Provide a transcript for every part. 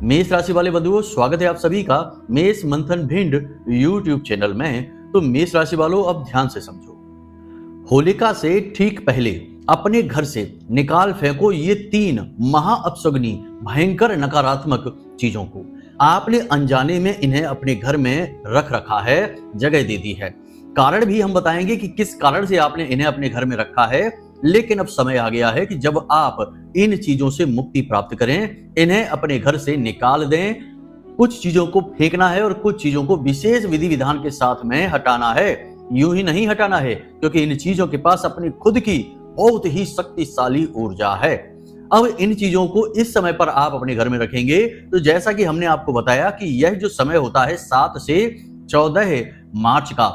मेष राशि वाले बंधुओं, स्वागत है आप सभी का मेष मंथन भिंड यूट्यूब चैनल में। तो मेष राशि वालों, अब ध्यान से समझो। होलिका से ठीक पहले अपने घर से निकाल फेंको ये 3 महा अपशगुनी भयंकर नकारात्मक चीजों को। आपने अनजाने में इन्हें अपने घर में रख रखा है, जगह दे दी है। कारण भी हम बताएंगे कि किस कारण से आपने इन्हें अपने घर में रखा है। लेकिन अब समय आ गया है कि जब आप इन चीजों से मुक्ति प्राप्त करें, इन्हें अपने घर से निकाल दें। कुछ चीजों को फेंकना है और कुछ चीजों को विशेष विधि विधान के साथ में हटाना है। यूं ही नहीं हटाना है, क्योंकि इन चीजों के पास अपनी खुद की बहुत ही शक्तिशाली ऊर्जा है। अब इन चीजों को इस समय पर आप अपने घर में रखेंगे तो जैसा कि हमने आपको बताया कि यह जो समय होता है 7 से 14 मार्च का,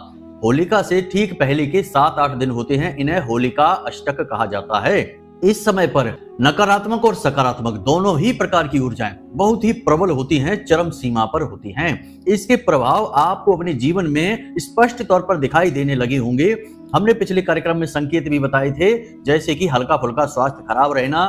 होलिका से ठीक पहले के 7-8 दिन होते हैं, इन्हें होलिका अष्टक कहा जाता है। इस समय पर नकारात्मक और सकारात्मक दोनों ही प्रकार की ऊर्जाएं बहुत ही प्रबल होती हैं, चरम सीमा पर होती हैं। इसके प्रभाव आपको अपने जीवन में स्पष्ट तौर पर दिखाई देने लगे होंगे। हमने पिछले कार्यक्रम में संकेत भी बताए थे, जैसे कि हल्का फुल्का स्वास्थ्य खराब रहना,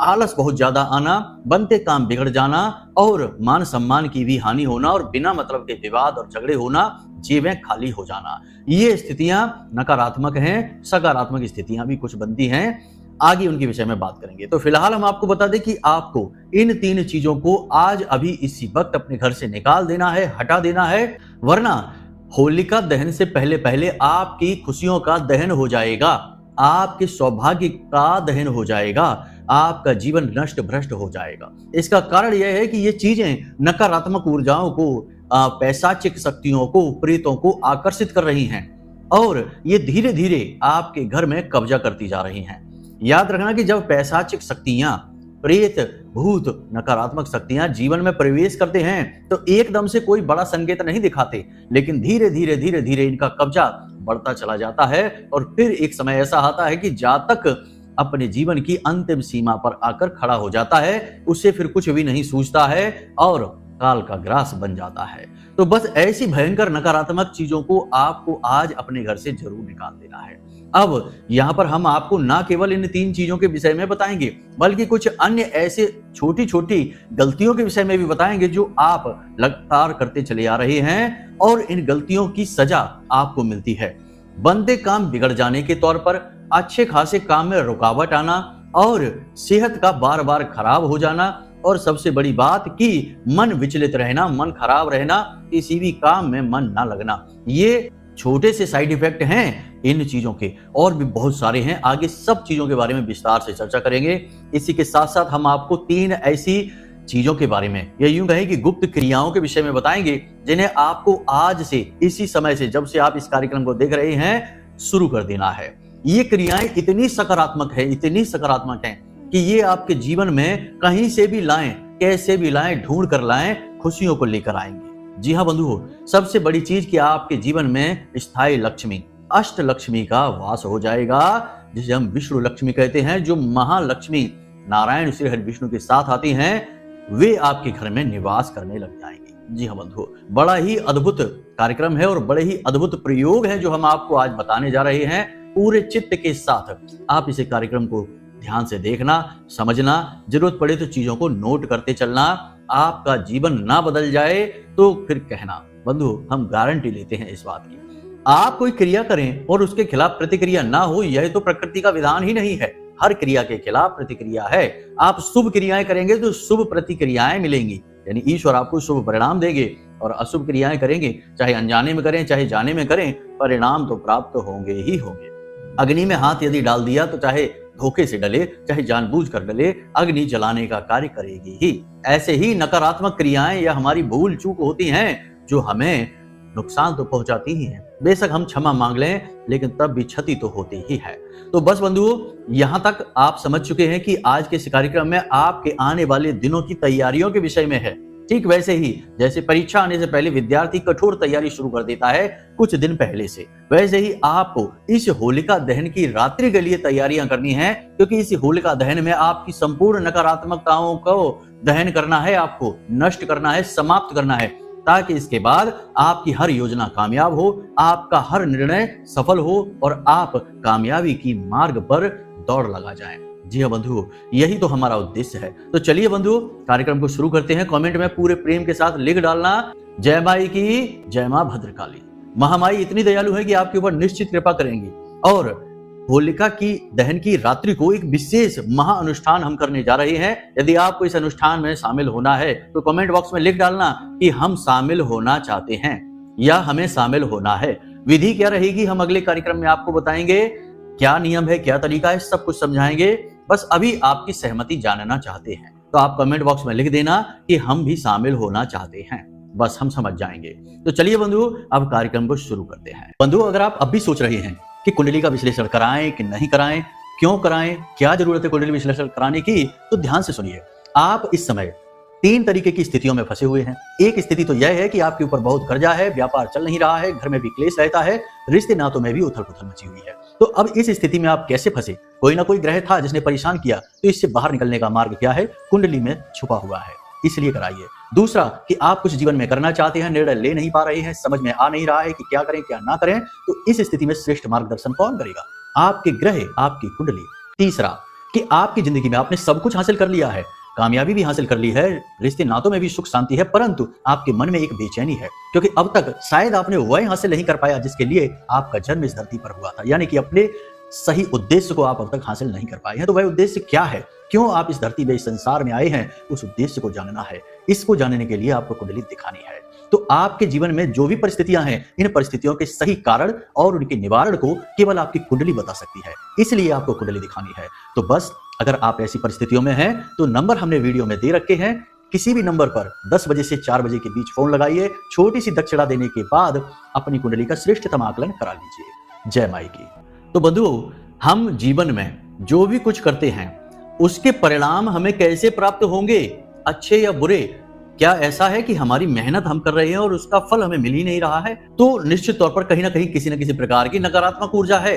आलस बहुत ज्यादा आना, बनते काम बिगड़ जाना और मान सम्मान की भी हानि होना और बिना मतलब के विवाद और झगड़े होना, जेबें खाली हो जाना। ये स्थितियां नकारात्मक हैं। सकारात्मक स्थितियां भी कुछ बनती हैं, आगे उनके विषय में बात करेंगे। तो फिलहाल हम आपको बता दें कि आपको इन 3 चीजों को आज अभी इसी वक्त अपने घर से निकाल देना है, हटा देना है, वरना होलिका दहन से पहले पहले आपकी खुशियों का दहन हो जाएगा, आपके सौभाग्य का दहन हो जाएगा, आपका जीवन नष्ट भ्रष्ट हो जाएगा। इसका कारण यह है कि ये चीजें नकारात्मक ऊर्जाओं को, पैशाचिक शक्तियों को, प्रेतों को आकर्षित कर रही हैं और ये धीरे धीरे आपके घर में कब्जा करती जा रही हैं। याद रखना कि जब पैशाचिक शक्तियां, प्रेत, भूत, नकारात्मक शक्तियां जीवन में प्रवेश करते हैं तो एकदम से कोई बड़ा संकेत नहीं दिखाते, लेकिन धीरे धीरे इनका कब्जा बढ़ता चला जाता है और फिर एक समय ऐसा आता है कि जातक अपने जीवन की अंतिम सीमा पर आकर खड़ा हो जाता है, उससे फिर कुछ भी नहीं सूझता है और काल का ग्रास बन जाता है। तो बस ऐसी भयंकर नकारात्मक चीजों को आपको आज अपने घर से जरूर निकाल देना है। अब यहाँ पर हम आपको ना केवल इन 3 चीजों के विषय में बताएंगे, बल्कि कुछ अन्य ऐसे छोटी छोटी गलतियों के विषय में भी बताएंगे जो आप लगातार करते चले आ रहे हैं और इन गलतियों की सजा आपको मिलती है। बनते काम बिगड़ जाने के तौर पर, अच्छे खासे काम में रुकावट आना और सेहत का बार बार खराब हो जाना, और सबसे बड़ी बात कि मन विचलित रहना, मन खराब रहना, किसी भी काम में मन ना लगना। ये छोटे से साइड इफेक्ट हैं इन चीजों के, और भी बहुत सारे हैं। आगे सब चीजों के बारे में विस्तार से चर्चा करेंगे। इसी के साथ साथ हम आपको 3 ऐसी चीजों के बारे में, या यूं कहें कि गुप्त क्रियाओं के विषय में बताएंगे, जिन्हें आपको आज से, इसी समय से, जब से आप इस कार्यक्रम को देख रहे हैं, शुरू कर देना है। ये क्रियाएं इतनी सकारात्मक है कि ये आपके जीवन में कहीं से भी लाएं, कैसे भी लाएं, ढूंढ कर लाएं, खुशियों को लेकर आएंगे। जी हाँ बंधुओं, सबसे बड़ी चीज कि आपके जीवन में स्थायी लक्ष्मी, अष्ट लक्ष्मी का वास हो जाएगा, जिसे हम विष्णु लक्ष्मी कहते हैं। जो महालक्ष्मी नारायण श्री हरि विष्णु के साथ आती हैं, वे आपके घर में निवास करने लग जाएंगे। जी हाँ बंधुओं, बड़ा ही अद्भुत कार्यक्रम है और बड़े ही अद्भुत प्रयोग है जो हम आपको आज बताने जा रहे हैं। पूरे चित्त के साथ आप इस कार्यक्रम को ध्यान से देखना, समझना, जरूरत पड़े तो चीजों को नोट करते चलना। आपका जीवन ना बदल जाए तो फिर कहना। बंधु, हम गारंटी लेते हैं इस बात की। आप कोई क्रिया करें और उसके खिलाफ प्रतिक्रिया ना हो, यह तो प्रकृति का विधान ही नहीं है। हर क्रिया के खिलाफ प्रतिक्रिया है। आप शुभ क्रियाएं करेंगे तो शुभ प्रतिक्रियाएं मिलेंगी, यानी ईश्वर आपको शुभ परिणाम देंगे, और अशुभ क्रियाएं करेंगे, चाहे अनजाने में करें चाहे जाने में करें, परिणाम तो प्राप्त होंगे ही होंगे। अग्नि में हाथ यदि डाल दिया तो चाहे धोखे से डले, चाहे जानबूझकर डले, अग्नि जलाने का कार्य करेगी ही। ऐसे ही नकारात्मक क्रियाएं या हमारी भूल चूक होती हैं जो हमें नुकसान तो पहुंचाती ही हैं। बेशक हम क्षमा मांग लें, लेकिन तब भी क्षति तो होती ही है। तो बस बंधुओं, यहां तक आप समझ चुके हैं कि आज के इस कार्यक्रम में आपके आने वाले दिनों की तैयारियों के विषय में है। ठीक वैसे ही जैसे परीक्षा आने से पहले विद्यार्थी कठोर तैयारी शुरू कर देता है कुछ दिन पहले से, वैसे ही आपको इस होलिका दहन की रात्रि के लिए तैयारियां करनी है, क्योंकि इस होलिका दहन में आपकी संपूर्ण नकारात्मकताओं को दहन करना है, आपको नष्ट करना है, समाप्त करना है, ताकि इसके बाद आपकी हर योजना कामयाब हो, आपका हर निर्णय सफल हो और आप कामयाबी की मार्ग पर दौड़ लगा जाएं। जी हाँ बंधुओं, यही तो हमारा उद्देश्य है। तो चलिए बंधुओं, कार्यक्रम को शुरू करते हैं। कमेंट में पूरे प्रेम के साथ लिख डालना, जय माई की जय मां भद्रकाली। महामाई इतनी दयालु है कि आपके ऊपर निश्चित कृपा करेंगी। और होलिका की दहन की रात्रि को एक विशेष महा अनुष्ठान हम करने जा रहे हैं। यदि आपको इस अनुष्ठान में शामिल होना है तो कमेंट बॉक्स में लिख डालना कि हम शामिल होना चाहते हैं या हमें शामिल होना है। विधि क्या रहेगी हम अगले कार्यक्रम में आपको बताएंगे। क्या नियम है, क्या तरीका है, सब कुछ समझाएंगे। बस अभी आपकी सहमति जानना चाहते हैं तो आप कमेंट बॉक्स में लिख देना कि हम भी शामिल होना चाहते हैं, बस हम समझ जाएंगे। तो चलिए बंधुओं, अब कार्यक्रम को शुरू करते हैं। बंधुओं, अगर आप अब भी सोच रहे हैं कि कुंडली का विश्लेषण कराएं कि नहीं कराएं, क्यों कराएं, क्या जरूरत है कुंडली विश्लेषण कराने की, तो ध्यान से सुनिए। आप इस समय 3 तरीके की स्थितियों में फंसे हुए हैं। एक स्थिति तो यह है कि आपके ऊपर बहुत कर्जा है, व्यापार चल नहीं रहा है, घर में भी क्लेश रहता है, रिश्ते नातों में भी उथल पुथल मची हुई है। तो अब इस स्थिति में आप कैसे फंसे? कोई ना कोई ग्रह था जिसने परेशान किया, तो इससे बाहर निकलने का मार्ग क्या है? कुंडली में छुपा हुआ है, इसलिए कराइए। दूसरा कि आप कुछ जीवन में करना चाहते हैं, निर्णय ले नहीं पा रहे हैं, समझ में आ नहीं रहा है कि क्या करें क्या ना करें, तो इस स्थिति में श्रेष्ठ मार्गदर्शन कौन करेगा? आपके ग्रह, आपकी कुंडली। तीसरा कि आपकी जिंदगी में आपने सब कुछ हासिल कर लिया है, कामयाबी भी हासिल कर ली है, रिश्ते नातों में भी सुख शांति है, परंतु आपके मन में एक बेचैनी है क्योंकि अब तक शायद आपने वह हासिल नहीं कर पाया जिसके लिए आपका जन्म इस धरती पर हुआ था। यानी कि अपने सही उद्देश्य को आप अब तक हासिल नहीं कर पाए हैं। तो वह उद्देश्य क्या है, क्यों आप इस धरती में इस संसार में आए हैं, उस उद्देश्य को जानना है। इसको जानने के लिए आपको कुंडली दिखानी है। तो आपके जीवन में जो भी परिस्थितियां हैं, इन परिस्थितियों के सही कारण और उनके निवारण को केवल आपकी कुंडली बता सकती है, इसलिए आपको कुंडली दिखानी है। तो बस अगर आप ऐसी परिस्थितियों में हैं तो नंबर हमने वीडियो में दे रखे हैं, किसी भी नंबर पर 10 बजे से 4 बजे के बीच फोन लगाइए। छोटी सी दक्षिणा देने के बाद अपनी कुंडली का श्रेष्ठतम आकलन करा लीजिए। जय माई की। तो बंधुओं, हम जीवन में जो भी कुछ करते हैं उसके परिणाम हमें कैसे प्राप्त होंगे, अच्छे या बुरे? क्या ऐसा है कि हमारी मेहनत हम कर रहे हैं और उसका फल हमें मिल ही नहीं रहा है? तो निश्चित तौर पर कहीं ना कहीं किसी न किसी प्रकार की नकारात्मक ऊर्जा है।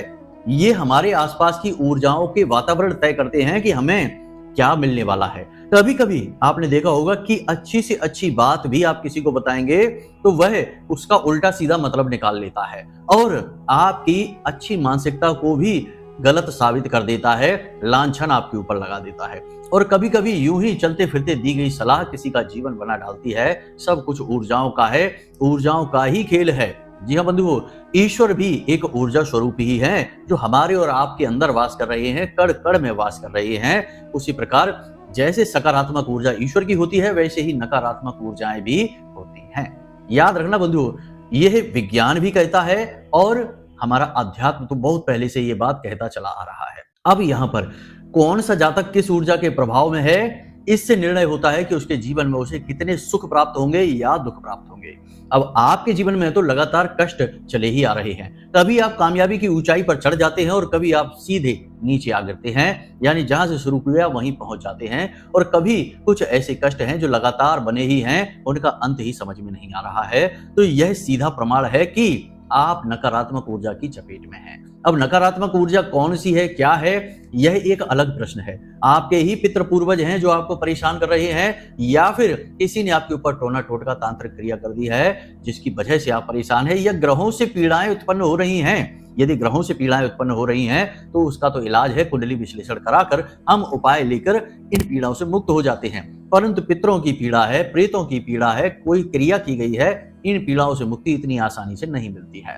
ये हमारे आसपास की ऊर्जाओं के वातावरण तय करते हैं कि हमें क्या मिलने वाला है। कभी कभी आपने देखा होगा कि अच्छी से अच्छी बात भी आप किसी को बताएंगे तो वह उसका उल्टा सीधा मतलब निकाल लेता है और आपकी अच्छी मानसिकता को भी गलत साबित कर देता है, लांछन आपके ऊपर लगा देता है। और कभी कभी यूं ही चलते फिरते दी गई सलाह किसी का जीवन बना डालती है। सब कुछ ऊर्जाओं का है, ऊर्जाओं का ही खेल है। जी हाँ बंधुओं, ईश्वर भी एक ऊर्जा स्वरूप ही है जो हमारे और आपके अंदर वास कर रहे हैं, कण कण में वास कर रहे हैं। उसी प्रकार जैसे सकारात्मक ऊर्जा ईश्वर की होती है, वैसे ही नकारात्मक ऊर्जाएं भी होती हैं। याद रखना बंधुओं, यह विज्ञान भी कहता है और हमारा अध्यात्म तो बहुत पहले से ये बात कहता चला आ रहा है। अब यहाँ पर कौन सा जातक किस ऊर्जा के प्रभाव में है, इससे निर्णय होता है कि उसके जीवन में उसे कितने सुख प्राप्त होंगे या दुख प्राप्त होंगे। अब आपके जीवन में तो लगातार कष्ट चले ही आ रहे हैं। कभी आप कामयाबी की ऊंचाई पर चढ़ जाते हैं और कभी आप सीधे नीचे आ गिरते हैं, यानी जहां से शुरू किया वहीं पहुंच जाते हैं। और कभी कुछ ऐसे कष्ट हैं जो लगातार बने ही हैं, उनका अंत ही समझ में नहीं आ रहा है। तो यह सीधा प्रमाण है कि आप नकारात्मक ऊर्जा की चपेट में हैं। अब नकारात्मक ऊर्जा कौन सी है, क्या है, यह एक अलग प्रश्न है। आपके ही पितृ पूर्वज हैं जो आपको परेशान कर रहे हैं, या फिर किसी ने आपके ऊपर टोना टोटका तांत्रिक क्रिया कर दी है जिसकी वजह से आप परेशान हैं, या ग्रहों से पीड़ाएं उत्पन्न हो रही हैं। यदि ग्रहों से पीड़ाएं उत्पन्न हो रही हैं तो उसका तो इलाज है, कुंडली विश्लेषण कराकर हम उपाय लेकर इन पीड़ाओं से मुक्त हो जाते हैं। परंतु पितरों की पीड़ा है, प्रेतों की पीड़ा है, कोई क्रिया की गई है, इन पीड़ाओं से मुक्ति इतनी आसानी से नहीं मिलती है।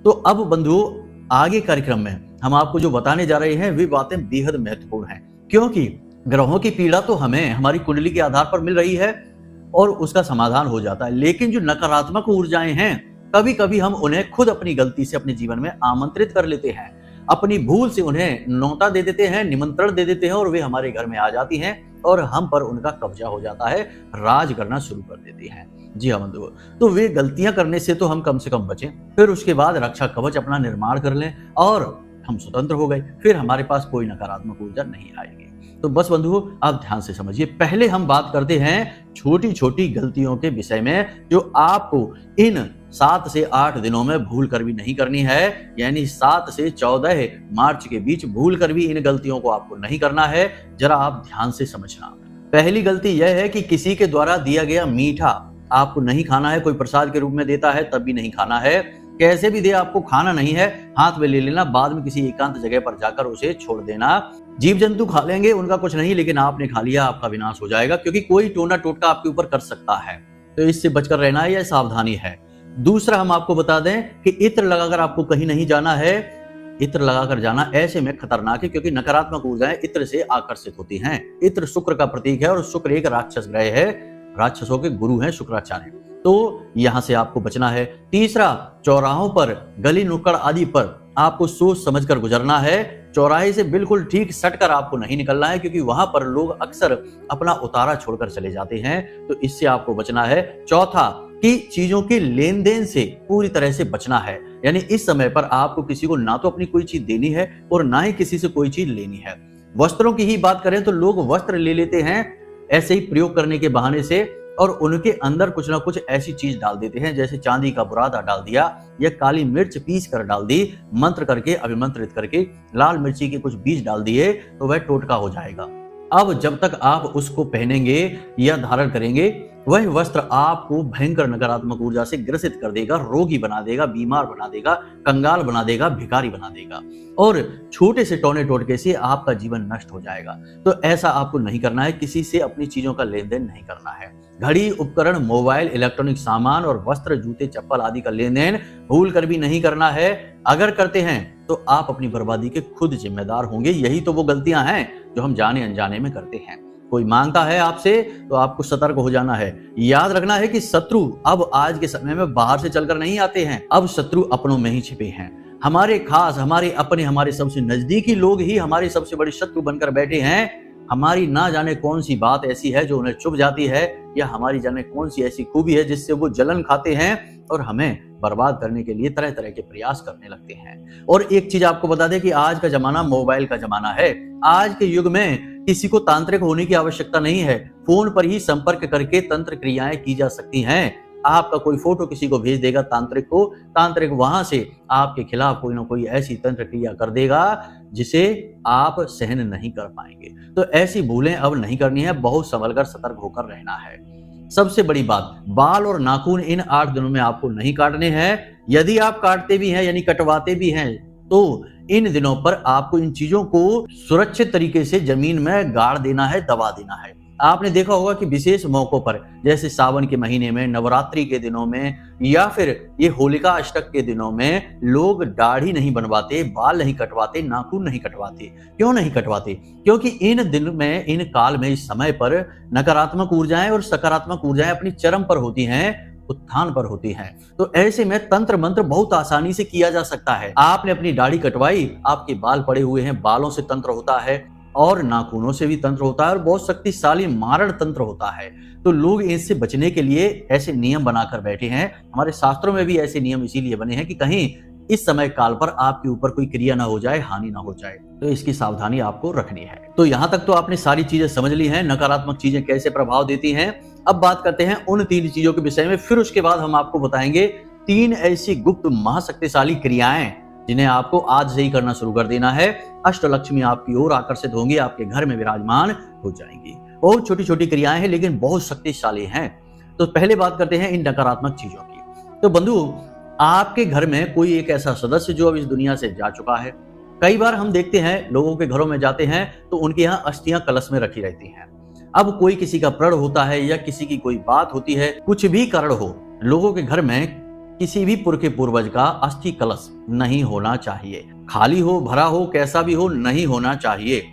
तो अब बंधुओं, आगे कार्यक्रम में हम आपको जो बताने जा रहे हैं वे बातें बेहद महत्वपूर्ण हैं, क्योंकि ग्रहों की पीड़ा तो हमें हमारी कुंडली के आधार पर मिल रही है और उसका समाधान हो जाता है। लेकिन जो नकारात्मक ऊर्जाएं हैं, कभी कभी हम उन्हें खुद अपनी गलती से अपने जीवन में आमंत्रित कर लेते हैं, अपनी भूल से उन्हें न्योता दे देते हैं, निमंत्रण दे देते हैं और वे हमारे घर में आ जाती हैं और हम पर उनका कब्जा हो जाता है, राज करना शुरू कर देती हैं। जी हाँ बंधुओं, तो वे गलतियां करने से तो हम कम से कम बचें, फिर उसके बाद रक्षा कवच अपना निर्माण कर लें और हम स्वतंत्र हो गए, फिर हमारे पास कोई नकारात्मक ऊर्जा नहीं आएगी। तो बस बंधुओं, आप ध्यान से समझिए। पहले हम बात करते हैं छोटी छोटी गलतियों के विषय में जो आपको इन 7 से 8 दिनों में भूल कर भी नहीं करनी है, यानी 7 से 14 मार्च के बीच भूल कर भी इन गलतियों को आपको नहीं करना है। जरा आप ध्यान से समझना। पहली गलती यह है कि किसी के द्वारा दिया गया मीठा आपको नहीं खाना है। कोई प्रसाद के रूप में देता है तब भी नहीं खाना है, कैसे भी दे आपको खाना नहीं है, हाथ में ले लेना, बाद में किसी एकांत जगह पर जाकर उसे छोड़ देना। जीव जंतु खा लेंगे, उनका कुछ नहीं, लेकिन आपने खा लिया, आपका विनाश हो जाएगा, क्योंकि कोई टोना टोटका आपके ऊपर कर सकता है। तो इससे बचकर रहना है, यह सावधानी है। दूसरा हम आपको बता दें कि इत्र लगाकर आपको कहीं नहीं जाना है। इत्र लगाकर जाना ऐसे में खतरनाक है, क्योंकि नकारात्मक ऊर्जाएं इत्र से आकर्षित होती हैं। इत्र शुक्र का प्रतीक है और शुक्र एक राक्षस ग्रह है, राक्षसों के गुरु हैं शुक्राचार्य, तो यहां से आपको बचना है। तीसरा, चौराहों पर, गली नुक्कड़ आदि पर आपको सोच समझकर गुजरना है। चौराहे से बिल्कुल ठीक सटकर आपको नहीं निकलना है, क्योंकि वहां पर लोग अक्सर अपना उतारा छोड़कर चले जाते हैं, तो इससे आपको बचना है। चौथा, कि चीजों के लेन देन से पूरी तरह से बचना है, यानी इस समय पर आपको किसी को ना तो अपनी कोई चीज देनी है और ना ही किसी से कोई चीज लेनी है। वस्त्रों की ही बात करें तो लोग वस्त्र ले लेते हैं ऐसे ही प्रयोग करने के बहाने से, और उनके अंदर कुछ ना कुछ ऐसी चीज डाल देते हैं, जैसे चांदी का बुरादा डाल दिया या काली मिर्च पीस कर डाल दी, मंत्र करके अभिमंत्रित करके लाल मिर्ची के कुछ बीज डाल दिए, तो वह टोटका हो जाएगा। अब जब तक आप उसको पहनेंगे या धारण करेंगे, वह वस्त्र आपको भयंकर नकारात्मक ऊर्जा से ग्रसित कर देगा, रोगी बना देगा, बीमार बना देगा, कंगाल बना देगा, भिखारी बना देगा, और छोटे से टोने टोटके से आपका जीवन नष्ट हो जाएगा। तो ऐसा आपको नहीं करना है, किसी से अपनी चीजों का लेन देन नहीं करना है। घड़ी, उपकरण, मोबाइल, इलेक्ट्रॉनिक सामान और वस्त्र, जूते, चप्पल आदि का लेन देन भूल कर भी नहीं करना है। अगर करते हैं तो आप अपनी बर्बादी के खुद जिम्मेदार होंगे। यही तो वो गलतियां हैं जो हम जाने अनजाने में करते हैं। कोई मांगता है आपसे तो आपको सतर्क हो जाना है। याद रखना है कि शत्रु अब आज के समय में बाहर से चलकर नहीं आते हैं, अब शत्रु अपनों में ही छिपे हैं। हमारे खास, हमारे अपने, हमारे सबसे नजदीकी लोग ही हमारे सबसे बड़े शत्रु बनकर बैठे हैं। हमारी ना जाने कौन सी बात ऐसी है जो उन्हें चुभ जाती है, या हमारी जाने कौन सी ऐसी खूबी है जिससे वो जलन खाते हैं और हमें बर्बाद करने के लिए तरह तरह के प्रयास करने लगते हैं। और एक चीज आपको बता दें कि आज का जमाना मोबाइल का जमाना है। आज के युग में किसी को तांत्रिक होने की आवश्यकता नहीं है, फोन पर ही संपर्क करके तंत्र क्रियाएं की जा सकती हैं। आपका कोई फोटो किसी को भेज देगा तांत्रिक को, तांत्रिक वहां से आपके खिलाफ कोई ना कोई ऐसी तंत्र क्रिया कर देगा जिसे आप सहन नहीं कर पाएंगे। तो ऐसी भूलें अब नहीं करनी है, बहुत संभल कर सतर्क होकर रहना है। सबसे बड़ी बात, बाल और नाखून इन 8 दिनों में आपको नहीं काटने हैं। यदि आप काटते भी हैं यानी कटवाते भी हैं, तो इन दिनों पर आपको इन चीजों को सुरक्षित तरीके से जमीन में गाड़ देना है, दबा देना है। आपने देखा होगा कि विशेष मौकों पर, जैसे सावन के महीने में, नवरात्रि के दिनों में, या फिर ये होलिका अष्टक के दिनों में लोग दाढ़ी नहीं बनवाते, बाल नहीं कटवाते, नाखून नहीं कटवाते। क्यों नहीं कटवाते? क्योंकि इन दिन में, इन काल में, इस समय पर नकारात्मक ऊर्जाएं और सकारात्मक ऊर्जाएं अपनी चरम पर होती हैं, उत्थान पर होती हैं। तो ऐसे में तंत्र मंत्र बहुत आसानी से किया जा सकता है। आपने अपनी दाढ़ी कटवाई, आपके बाल पड़े हुए हैं, बालों से तंत्र होता है और नाखूनों से भी तंत्र होता है और बहुत शक्तिशाली मारण तंत्र होता है। तो लोग इससे बचने के लिए ऐसे नियम बनाकर बैठे हैं। हमारे शास्त्रों में भी ऐसे नियम इसीलिए बने हैं कि कहीं इस समय काल पर आपके ऊपर कोई क्रिया ना हो जाए, हानि ना हो जाए, तो इसकी सावधानी आपको रखनी है। तो यहाँ तक तो आपने सारी चीजें समझ ली हैं, नकारात्मक चीजें कैसे प्रभाव देती हैं। अब बात करते हैं उन 3 चीजों के विषय में, फिर उसके बाद हम आपको बताएंगे 3 ऐसी गुप्त महाशक्तिशाली क्रियाएं जिन्हें आपको आज से ही करना शुरू कर देना है। अष्टलक्ष्मी आपकी ओर आकर्षित होंगी, आपके घर में विराजमान हो जाएंगी। बहुत छोटी छोटी क्रियाएं हैं लेकिन बहुत शक्तिशाली हैं। तो पहले बात करते हैं इन नकारात्मक चीजों की। तो बंधु, आपके घर में कोई एक ऐसा सदस्य जो अब इस दुनिया से जा चुका है। कई बार हम देखते हैं लोगों के घरों में जाते हैं तो उनके यहाँ अस्थियां कलश में रखी रहती हैं। अब कोई किसी का प्रण होता है या किसी की कोई बात होती है, कुछ भी कारण हो, लोगों के घर में किसी भी पुरखे पूर्वज का अस्थि कलश नहीं होना चाहिए। खाली हो, भरा हो, कैसा भी हो, नहीं होना चाहिए।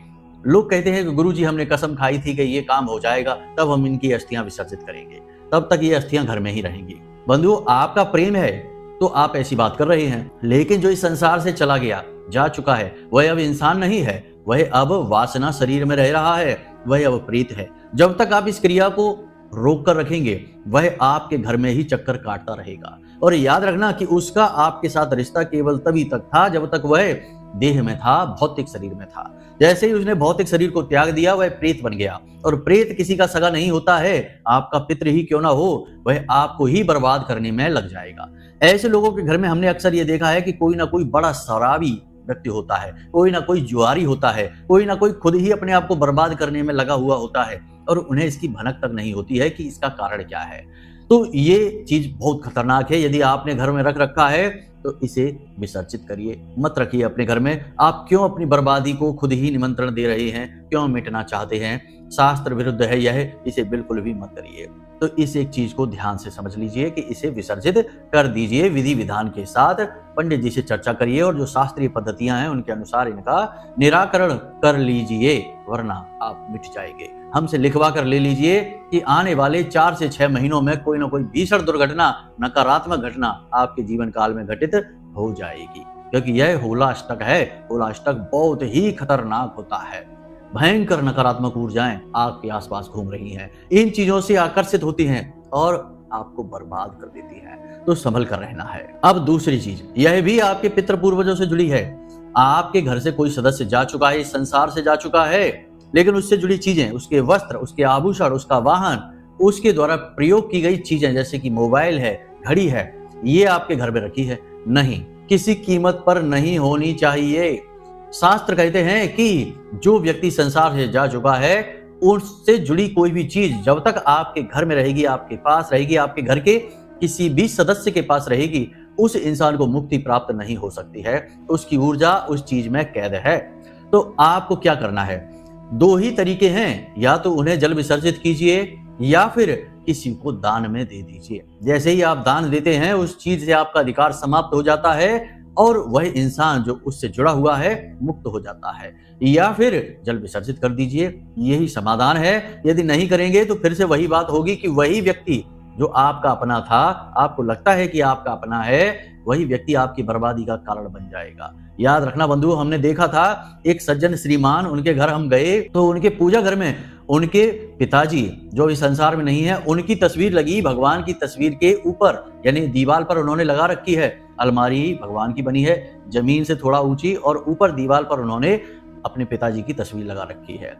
लोग कहते हैं कि गुरुजी हमने कसम खाई थी कि ये काम हो जाएगा, तब हम इनकी अस्थियां विसर्जित करेंगे, तब तक ये अस्थियां घर में ही रहेंगी। बंधुओं, आपका प्रेम है तो आप ऐसी बात कर रहे हैं, लेकिन जो इस संसार से चला गया, जा चुका है, वह अब इंसान नहीं है, वह अब वासना शरीर में रह रहा है, वह अब प्रेत है। जब तक आप इस क्रिया को रोक कर रखेंगे, वह आपके घर में ही चक्कर काटता रहेगा। और याद रखना कि उसका आपके साथ रिश्ता केवल तभी तक था जब तक वह देह में था, भौतिक शरीर में था। जैसे ही उसने भौतिक शरीर को त्याग दिया, वह प्रेत बन गया। और प्रेत किसी का सगा नहीं होता है, आपका पितृ ही क्यों ना हो, वह आपको ही बर्बाद करने में लग जाएगा। ऐसे लोगों के घर में हमने अक्सर ये देखा है कि कोई ना कोई बड़ा शराबी व्यक्ति होता है, कोई ना कोई जुआरी होता है, कोई ना कोई खुद ही अपने आप को बर्बाद करने में लगा हुआ होता है, और उन्हें इसकी भनक तक नहीं होती है कि इसका कारण क्या है। तो ये चीज बहुत खतरनाक है। यदि आपने घर में रख रखा है तो इसे विसर्जित करिए, मत रखिए अपने घर में। आप क्यों अपनी बर्बादी को खुद ही निमंत्रण दे रहे हैं, क्यों मिटना चाहते हैं? शास्त्र विरुद्ध है यह, इसे बिल्कुल भी मत करिए। तो इस एक चीज को ध्यान से समझ लीजिए कि इसे विसर्जित कर दीजिए। विधि विधान के साथ पंडित जी से चर्चा करिए और जो शास्त्रीय पद्धतियां हैं उनके अनुसार इनका निराकरण कर लीजिए, वरना आप मिट जाएंगे। हमसे लिखवा कर ले लीजिए कि आने वाले 4 से 6 महीनों में कोई ना कोई भीषण दुर्घटना, नकारात्मक घटना आपके जीवन काल में घटित हो जाएगी, क्योंकि यह होलाष्टक है। होलाष्टक बहुत ही खतरनाक होता है। भयंकर नकारात्मक ऊर्जाएं आपके आसपास घूम रही हैं, इन चीजों से आकर्षित होती हैं और आपको बर्बाद कर देती हैं, तो संभल कर रहना है। अब दूसरी चीज, यह भी आपके पितृ पूर्वजों से जुड़ी है। आपके घर से कोई सदस्य जा चुका है, इस संसार से जा चुका है, लेकिन उससे जुड़ी चीजें, उसके वस्त्र, उसके आभूषण, उसका वाहन, उसके द्वारा प्रयोग की गई चीजें जैसे कि मोबाइल है, घड़ी है, ये आपके घर में रखी है नहीं, किसी कीमत पर नहीं होनी चाहिए। शास्त्र कहते हैं कि जो व्यक्ति संसार से जा चुका है, उससे जुड़ी कोई भी चीज जब तक आपके घर में रहेगी, आपके पास रहेगी, आपके घर के किसी भी सदस्य के पास रहेगी, उस इंसान को मुक्ति प्राप्त नहीं हो सकती है। उसकी ऊर्जा उस चीज में कैद है। तो आपको क्या करना है? 2 ही तरीके हैं, या तो उन्हें जल विसर्जित कीजिए या फिर किसी को दान में दे दीजिए। जैसे ही आप दान देते हैं, उस चीज से आपका अधिकार समाप्त हो जाता है और वह इंसान जो उससे जुड़ा हुआ है मुक्त हो जाता है। या फिर जल विसर्जित कर दीजिए, यही समाधान है। यदि नहीं करेंगे तो फिर से वही बात होगी कि वही व्यक्ति जो आपका अपना था, आपको लगता है कि आपका अपना है, वही व्यक्ति आपकी बर्बादी का कारण बन जाएगा। याद रखना बंधु, हमने देखा था एक सज्जन श्रीमान, उनके घर हम गए तो उनके पूजा घर में उनके पिताजी जो इस संसार में नहीं है, उनकी तस्वीर लगी भगवान की तस्वीर के ऊपर, यानी दीवार पर उन्होंने लगा रखी है। अलमारी भगवान की बनी है, जमीन से थोड़ा ऊंची, और ऊपर दीवार पर उन्होंने अपने पिताजी की तस्वीर लगा रखी है।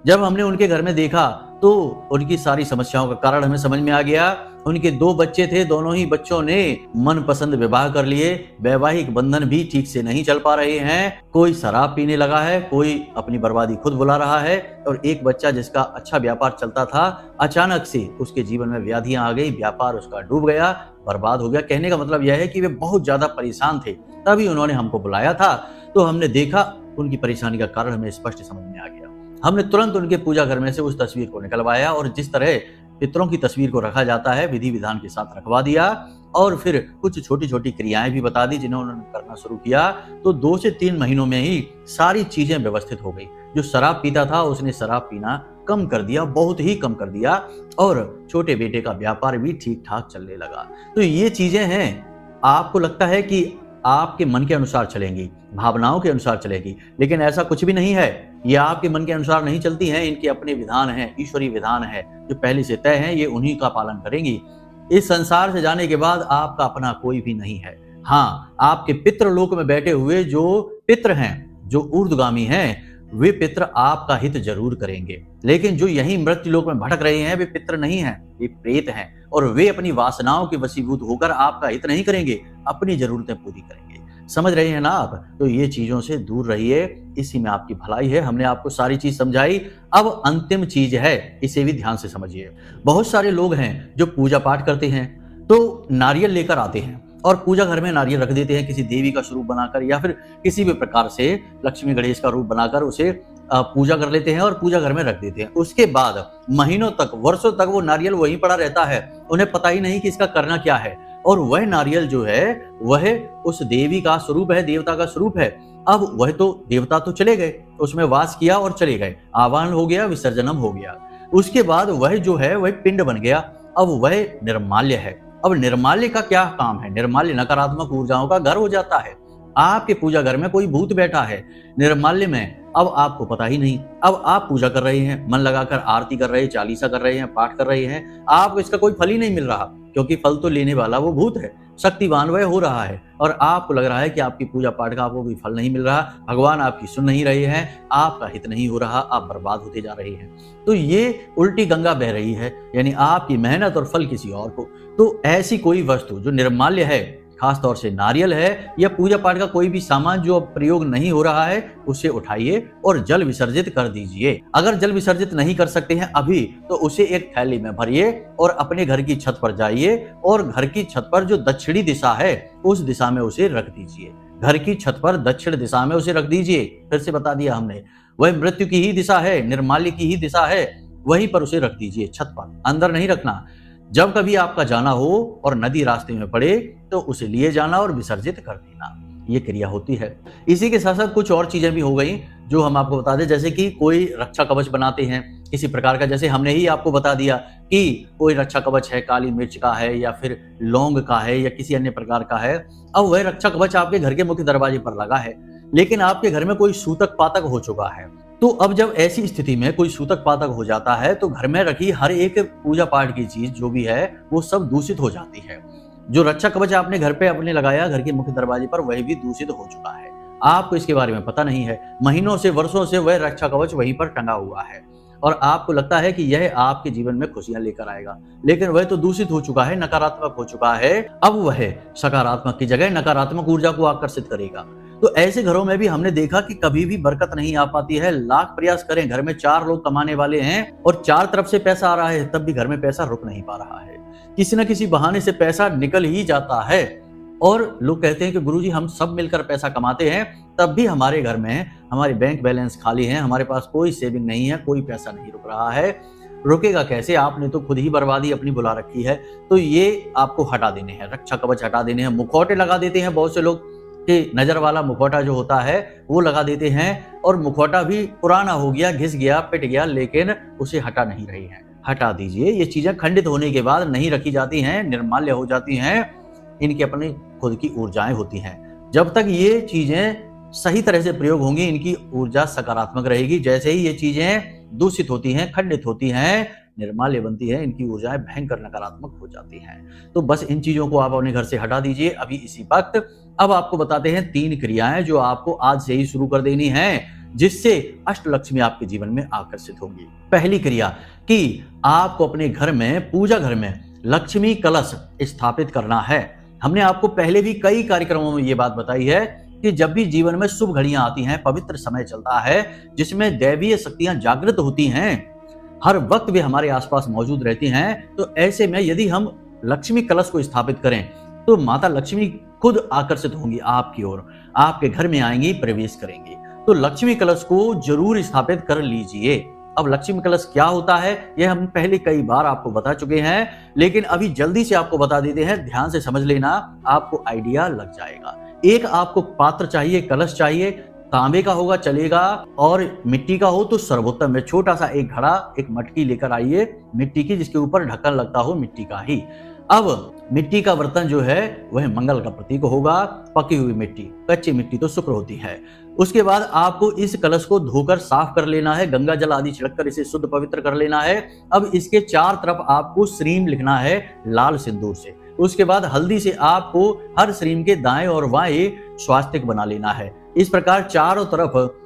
जब हमने उनके घर में देखा तो उनकी सारी समस्याओं का कारण हमें समझ में आ गया। उनके 2 बच्चे थे, दोनों ही बच्चों ने मनपसंद विवाह कर लिए, वैवाहिक बंधन भी ठीक से नहीं चल पा रहे हैं। कोई शराब पीने लगा है, कोई अपनी बर्बादी खुद बुला रहा है, और एक बच्चा जिसका अच्छा व्यापार चलता था, अचानक से उसके जीवन में व्याधियां आ गई, व्यापार उसका डूब गया, बर्बाद हो गया। कहने का मतलब यह है कि वे बहुत ज्यादा परेशान थे। तभी उन्होंने हमको बुलाया था, तो हमने देखा उनकी परेशानी का कारण हमें स्पष्ट समझ में आ गया। हमने तुरंत उनके पूजा घर में से उस तस्वीर को निकलवाया और जिस तरह पितरों की तस्वीर को रखा जाता है, विधि विधान के साथ रखवा दिया, और फिर कुछ छोटी छोटी क्रियाएं भी बता दी जिन्हें उन्होंने करना शुरू किया। तो 2 से 3 महीनों में ही सारी चीजें व्यवस्थित हो गई। जो शराब पीता था उसने शराब पीना कम कर दिया, बहुत ही कम कर दिया, और छोटे बेटे का व्यापार भी ठीक ठाक चलने लगा। तो ये चीजें हैं, आपको लगता है कि आपके मन के अनुसार चलेंगी, भावनाओं के अनुसार चलेगी, लेकिन ऐसा कुछ भी नहीं है। ये आपके मन के अनुसार नहीं चलती हैं, इनके अपने विधान हैं, ईश्वरीय विधान है जो पहले से तय है, ये उन्हीं का पालन करेंगी। इस संसार से जाने के बाद आपका अपना कोई भी नहीं है। हाँ, आपके पितृलोक में बैठे हुए जो पितृ हैं, जो ऊर्ध्वगामी हैं, वे पितृ आपका हित जरूर करेंगे, लेकिन जो यही मृत्यु लोक में भटक रहे हैं, वे पितृ नहीं हैं, वे प्रेत हैं, और वे अपनी वासनाओं के वशीभूत होकर आपका हित नहीं करेंगे, अपनी जरूरतें पूरी करेंगे। समझ रहे हैं ना आप? तो ये चीजों से दूर रहिए, इसी में आपकी भलाई है। हमने आपको सारी चीज समझाई, अब अंतिम चीज है, इसे भी ध्यान से समझिए। बहुत सारे लोग हैं जो पूजा पाठ करते हैं, तो नारियल लेकर आते हैं और पूजा घर में नारियल रख देते हैं, किसी देवी का स्वरूप बनाकर या फिर किसी भी प्रकार से लक्ष्मी गणेश का रूप बनाकर उसे पूजा कर लेते हैं और पूजा घर में रख देते हैं। उसके बाद महीनों तक, वर्षों तक वो नारियल वहीं पड़ा रहता है, उन्हें पता ही नहीं कि इसका करना क्या है। और वह नारियल जो है वह उस देवी का स्वरूप है, देवता का स्वरूप है। अब वह तो देवता तो चले गए, उसमें वास किया और चले गए, आवाहन हो गया, विसर्जनम हो गया। उसके बाद वह जो है वह पिंड बन गया, अब वह निर्माल्य है। अब निर्माल्य का क्या काम है? निर्माल्य नकारात्मक ऊर्जाओं का घर हो जाता है। आपके पूजा घर में कोई भूत बैठा है निर्माल्य में, अब आपको पता ही नहीं। अब आप पूजा कर रहे हैं, मन लगाकर आरती कर रहे हैं, चालीसा कर रहे हैं, पाठ कर रहे हैं, आपको इसका कोई फल ही नहीं मिल रहा, क्योंकि फल तो लेने वाला वो भूत है, शक्तिवान वह हो रहा है, और आपको लग रहा है कि आपकी पूजा पाठ का आपको कोई फल नहीं मिल रहा, भगवान आपकी सुन नहीं रहे हैं, आपका हित नहीं हो रहा, आप बर्बाद होते जा रहे हैं। तो ये उल्टी गंगा बह रही है, यानी आपकी मेहनत और फल किसी और को। तो ऐसी कोई वस्तु जो निर्माल्य है, खासतौर से नारियल है या पूजा पाठ का कोई भी सामान जो अब प्रयोग नहीं हो रहा है उसे उठाइए और जल विसर्जित कर दीजिए। अगर जल विसर्जित नहीं कर सकते हैं अभी तो उसे एक थैली में भरिए और अपने घर की छत पर जाइए और घर की छत पर जो दक्षिणी दिशा है उस दिशा में उसे रख दीजिए। घर की छत पर दक्षिण दिशा में उसे रख दीजिए। फिर से बता दिया हमने, वह मृत्यु की ही दिशा है, निर्माल्य की ही दिशा है, वहीं पर उसे रख दीजिए, छत पर, अंदर नहीं रखना। जब कभी आपका जाना हो और नदी रास्ते में पड़े तो उसे लिए जाना और विसर्जित कर देना, ये क्रिया होती है। इसी के साथ साथ कुछ और चीजें भी हो गई जो हम आपको बता दें, जैसे कि कोई रक्षा कवच बनाते हैं किसी प्रकार का, जैसे हमने ही आपको बता दिया कि कोई रक्षा कवच है, काली मिर्च का है या फिर लौंग का है या किसी अन्य प्रकार का है। अब वह रक्षा कवच आपके घर के मुख्य दरवाजे पर लगा है, लेकिन आपके घर में कोई सूतक पातक हो चुका है। तो अब जब ऐसी स्थिति में कोई सूतक पातक हो जाता है तो घर में रखी हर एक पूजा पाठ की चीज जो भी है वो सब दूषित हो जाती है। जो रक्षा कवच आपने घर पे अपने लगाया घर के मुख्य दरवाजे पर, वह भी दूषित हो चुका है। आपको इसके बारे में पता नहीं है, महीनों से वर्षों से वह रक्षा कवच वहीं पर टंगा हुआ है और आपको लगता है कि यह आपके जीवन में खुशियां लेकर आएगा, लेकिन वह तो दूषित हो चुका है, नकारात्मक हो चुका है। अब वह सकारात्मक की जगह नकारात्मक ऊर्जा को आकर्षित करेगा। तो ऐसे घरों में भी हमने देखा कि कभी भी बरकत नहीं आ पाती है। लाख प्रयास करें, घर में 4 लोग कमाने वाले हैं और 4 तरफ से पैसा आ रहा है, तब भी घर में पैसा रुक नहीं पा रहा है। किसी न किसी बहाने से पैसा निकल ही जाता है और लोग कहते हैं कि गुरुजी हम सब मिलकर पैसा कमाते हैं, तब भी हमारे घर में हमारे बैंक बैलेंस खाली है, हमारे पास कोई सेविंग नहीं है, कोई पैसा नहीं रुक रहा है। रुकेगा कैसे? आपने तो खुद ही बर्बादी अपनी बुला रखी है। तो ये आपको हटा देने हैं, रक्षा कवच हटा देने हैं। मुखौटे लगा देते हैं बहुत से लोग कि नजर वाला मुखौटा जो होता है वो लगा देते हैं और मुखौटा भी पुराना हो गया, घिस गया, पिट गया, लेकिन उसे हटा नहीं रही है। हटा दीजिए। ये चीजें खंडित होने के बाद नहीं रखी जाती हैं, निर्माल्य हो जाती हैं, इनकी अपनी खुद की ऊर्जाएं होती हैं। जब तक ये चीजें सही तरह से प्रयोग होंगी इनकी ऊर्जा सकारात्मक रहेगी। जैसे ही ये चीजें दूषित होती हैं, खंडित होती हैं, निर्माल्य बनती है, इनकी ऊर्जाएं भयंकर नकारात्मक हो जाती हैं। तो बस इन चीजों को आप अपने घर से हटा दीजिए अभी इसी वक्त। अब आपको बताते हैं 3 क्रियाएं जो आपको आज से ही शुरू कर देनी है, जिससे अष्टलक्ष्मी आपके जीवन में आकर्षित होंगी। पहली क्रिया कि आपको अपने घर में, पूजा घर में लक्ष्मी कलश स्थापित करना है। हमने आपको पहले भी कई कार्यक्रमों में ये बात बताई है कि जब भी जीवन में शुभ घड़ियां आती हैं, पवित्र समय चलता है जिसमें दैवीय शक्तियां जागृत होती हैं, हर वक्त वे हमारे आसपास मौजूद रहती हैं, तो ऐसे में यदि हम लक्ष्मी कलश को स्थापित करें तो माता लक्ष्मी खुद आकर्षित होंगी आपकी ओर, आपके घर में आएंगी, प्रवेश करेंगी। तो लक्ष्मी कलश को जरूर स्थापित कर लीजिए। अब लक्ष्मी कलश क्या होता है यह हम पहले कई बार आपको बता चुके हैं, लेकिन अभी जल्दी से आपको बता देते हैं, ध्यान से समझ लेना, आपको आइडिया लग जाएगा। एक आपको पात्र चाहिए, कलश चाहिए, तांबे का होगा चलेगा और मिट्टी का हो तो सर्वोत्तम है। छोटा सा एक घड़ा, एक मटकी लेकर आइए मिट्टी की, जिसके ऊपर ढक्कन लगता हो मिट्टी का ही। अब मिट्टी का बर्तन जो है वह मंगल का प्रतीक होगा। पकी हुई मिट्टी, कच्ची मिट्टी तो शुक्र होती है। उसके बाद आपको इस कलश को धोकर साफ कर लेना है, गंगा जल आदि छिड़ककर इसे शुद्ध पवित्र कर लेना है। अब इसके 4 तरफ आपको श्रीम लिखना है लाल सिंदूर से। उसके बाद हल्दी से आपको हर श्रीम के दाएं और बाएं स्वास्तिक बना लेना है। इस प्रकार चारों तरफ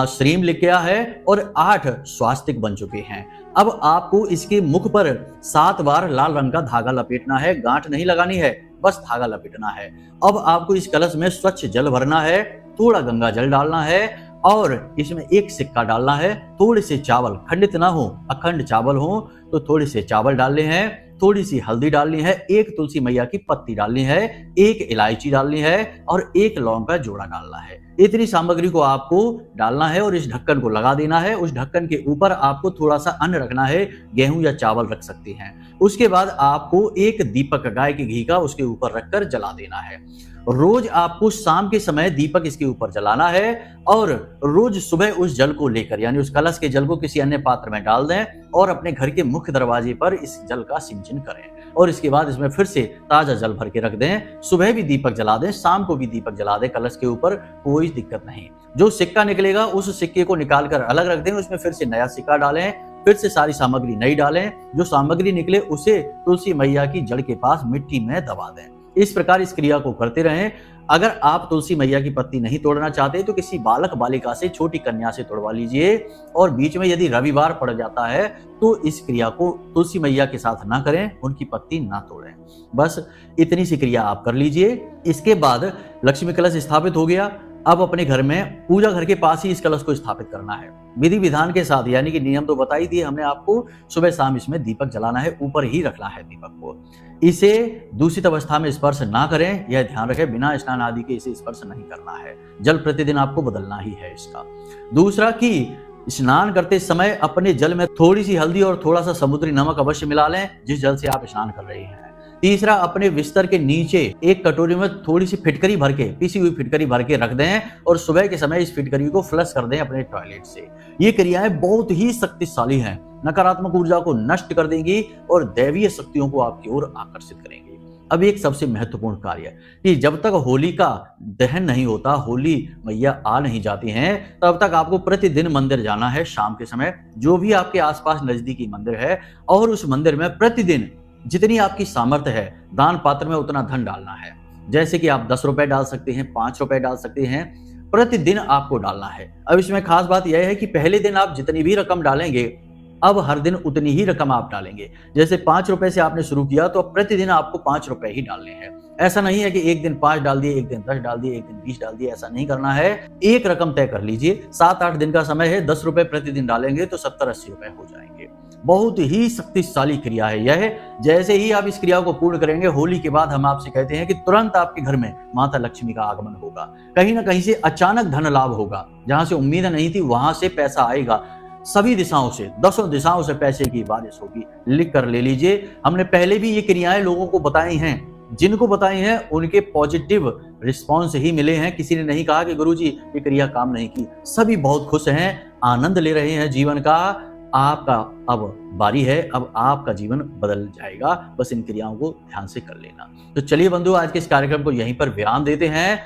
श्रीम लिख गया है और 8 स्वास्तिक बन चुके हैं। अब आपको इसके मुख पर 7 बार लाल रंग का धागा लपेटना है, गांठ नहीं लगानी है, बस धागा लपेटना है। अब आपको इस कलश में स्वच्छ जल भरना है, थोड़ा गंगा जल डालना है और इसमें एक सिक्का डालना है। थोड़े से चावल, खंडित ना हो, अखंड चावल हो तो थोड़े से चावल डालने हैं, थोड़ी सी हल्दी डालनी है, 1 तुलसी मैया की पत्ती डालनी है, 1 इलायची डालनी है और 1 लौंग का जोड़ा डालना है। इतनी सामग्री को आपको डालना है और इस ढक्कन को लगा देना है। उस ढक्कन के ऊपर आपको थोड़ा सा अन्न रखना है, गेहूं या चावल रख सकते हैं। उसके बाद आपको 1 दीपक गाय के घी का उसके ऊपर रखकर जला देना है। रोज आपको शाम के समय दीपक इसके ऊपर जलाना है और रोज सुबह उस जल को लेकर, यानी उस कलश के जल को किसी अन्य पात्र में डाल दें और अपने घर के मुख्य दरवाजे पर इस जल का सिंचन करें और इसके बाद इसमें फिर से ताजा जल भर के रख दें। सुबह भी दीपक जला दें, शाम को भी दीपक जला दें कलश के ऊपर, कोई दिक्कत नहीं। जो सिक्का निकलेगा उस सिक्के को निकालकर अलग रख दें, उसमें फिर से नया सिक्का डालें, फिर से सारी सामग्री नई डालें। जो सामग्री निकले उसे तुलसी मैया की जड़ के पास मिट्टी में दबा दें। इस प्रकार इस क्रिया को करते रहें। अगर आप तुलसी मैया की पत्ती नहीं तोड़ना चाहते तो किसी बालक बालिका से, छोटी कन्या से तोड़वा लीजिए और बीच में यदि रविवार पड़ जाता है तो इस क्रिया को तुलसी मैया के साथ ना करें, उनकी पत्ती ना तोड़ें। बस इतनी सी क्रिया आप कर लीजिए। इसके बाद लक्ष्मी कलश स्थापित हो गया। अब अपने घर में पूजा घर के पास ही इस कलश को स्थापित करना है विधि विधान के साथ, यानी कि नियम तो बता ही दिए हमने आपको। सुबह शाम इसमें दीपक जलाना है, ऊपर ही रखना है दीपक को। इसे दूषित अवस्था में स्पर्श ना करें, यह ध्यान रखें। बिना स्नान आदि के इसे स्पर्श नहीं करना है। जल प्रतिदिन आपको बदलना ही है इसका। दूसरा कि स्नान करते समय अपने जल में थोड़ी सी हल्दी और थोड़ा सा समुद्री नमक अवश्य मिला लें, जिस जल से आप स्नान कर रहे हैं। तीसरा, अपने बिस्तर के नीचे एक कटोरी में थोड़ी सी फिटकरी भर के, पीसी हुई फिटकरी भर के रख दें और सुबह के समय इस फिटकरी को फ्लश कर दें अपने टॉयलेट से। ये क्रियाएं बहुत ही शक्तिशाली हैं, नकारात्मक ऊर्जा को नष्ट कर देंगी और दैवीय शक्तियों को आपकी ओर आकर्षित करेंगी। अब एक सबसे महत्वपूर्ण कार्य कि जब तक होली का दहन नहीं होता, होली मैया आ नहीं जाती हैं, तब तक आपको प्रतिदिन मंदिर जाना है शाम के समय, जो भी आपके आसपास नजदीकी मंदिर है, और उस मंदिर में प्रतिदिन जितनी आपकी सामर्थ्य है दान पात्र में उतना धन डालना है। जैसे कि आप 10 रुपए डाल सकते हैं, 5 रुपए डाल सकते हैं, प्रतिदिन आपको डालना है। अब इसमें खास बात यह है कि पहले दिन आप जितनी भी रकम डालेंगे, अब हर दिन उतनी ही रकम आप डालेंगे। जैसे 5 रुपए से आपने शुरू किया तो अब प्रतिदिन आपको 5 रुपए ही डालने हैं। ऐसा नहीं है कि एक दिन 5 डाल दिए, एक दिन 10 डाल दिए, एक दिन 20 डाल दिए, ऐसा नहीं करना है। एक रकम तय कर लीजिए। 7-8 दिन का समय है, 10 रुपए प्रतिदिन डालेंगे तो 70-80 रुपए हो जाएंगे। बहुत ही शक्तिशाली क्रिया है यह। जैसे ही आप इस क्रिया को पूर्ण करेंगे, होली के बाद हम आपसे कहते हैं कि तुरंत आपके घर में माता लक्ष्मी का आगमन होगा। कहीं ना कहीं से अचानक धन लाभ होगा, जहां से उम्मीद नहीं थी वहां से पैसा आएगा। सभी दिशाओं से, 10 दिशाओं से पैसे की बारिश होगी। लिख कर ले लीजिए। हमने पहले भी ये क्रियाएं लोगों को बताई हैं, जिनको बताई हैं उनके पॉजिटिव रिस्पॉन्स ही मिले हैं। किसी ने नहीं कहा कि गुरुजी ये क्रिया काम नहीं की। सभी बहुत खुश हैं, आनंद ले रहे हैं जीवन का। आपका अब बारी है, अब आपका जीवन बदल जाएगा। बस इन क्रियाओं को ध्यान से कर लेना। तो चलिए बंधु, आज के इस कार्यक्रम को यहीं पर विराम देते हैं।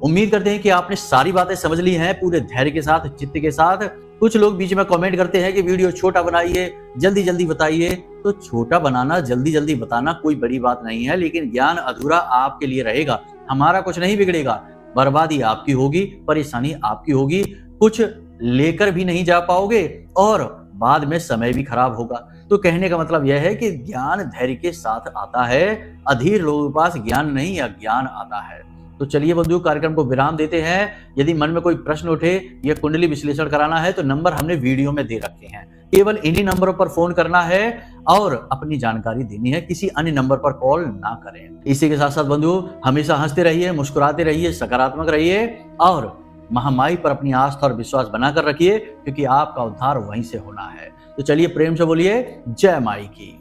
उम्मीद करते हैं कि आपने सारी बातें समझ ली हैं, पूरे धैर्य के साथ, चित्त के साथ। कुछ लोग बीच में कमेंट करते हैं कि वीडियो छोटा बनाइए, जल्दी जल्दी बताइए। तो छोटा बनाना, जल्दी जल्दी बताना कोई बड़ी बात नहीं है, लेकिन ज्ञान अधूरा आपके लिए रहेगा। हमारा कुछ नहीं बिगड़ेगा, बर्बादी आपकी होगी, परेशानी आपकी होगी, कुछ लेकर भी नहीं जा पाओगे और बाद में समय भी खराब होगा। तो कहने का मतलब यह है कि ज्ञान धैर्य के साथ आता है। अधीर लोगों के पास ज्ञान नहीं, अज्ञान आता है। तो चलिए बंधु, कार्यक्रम को विराम देते हैं। यदि मन में कोई प्रश्न उठे या कुंडली विश्लेषण कराना है तो नंबर हमने वीडियो में दे रखे हैं। केवल इन्हीं नंबरों पर फोन करना है और अपनी जानकारी देनी है, किसी अन्य नंबर पर कॉल ना करें। इसी के साथ साथ बंधु, हमेशा हंसते रहिए, मुस्कुराते रहिए, सकारात्मक रहिए और महामाई पर अपनी आस्था और विश्वास बनाकर रखिए, क्योंकि आपका उद्धार वहीं से होना है। तो चलिए प्रेम से बोलिए जय माई की।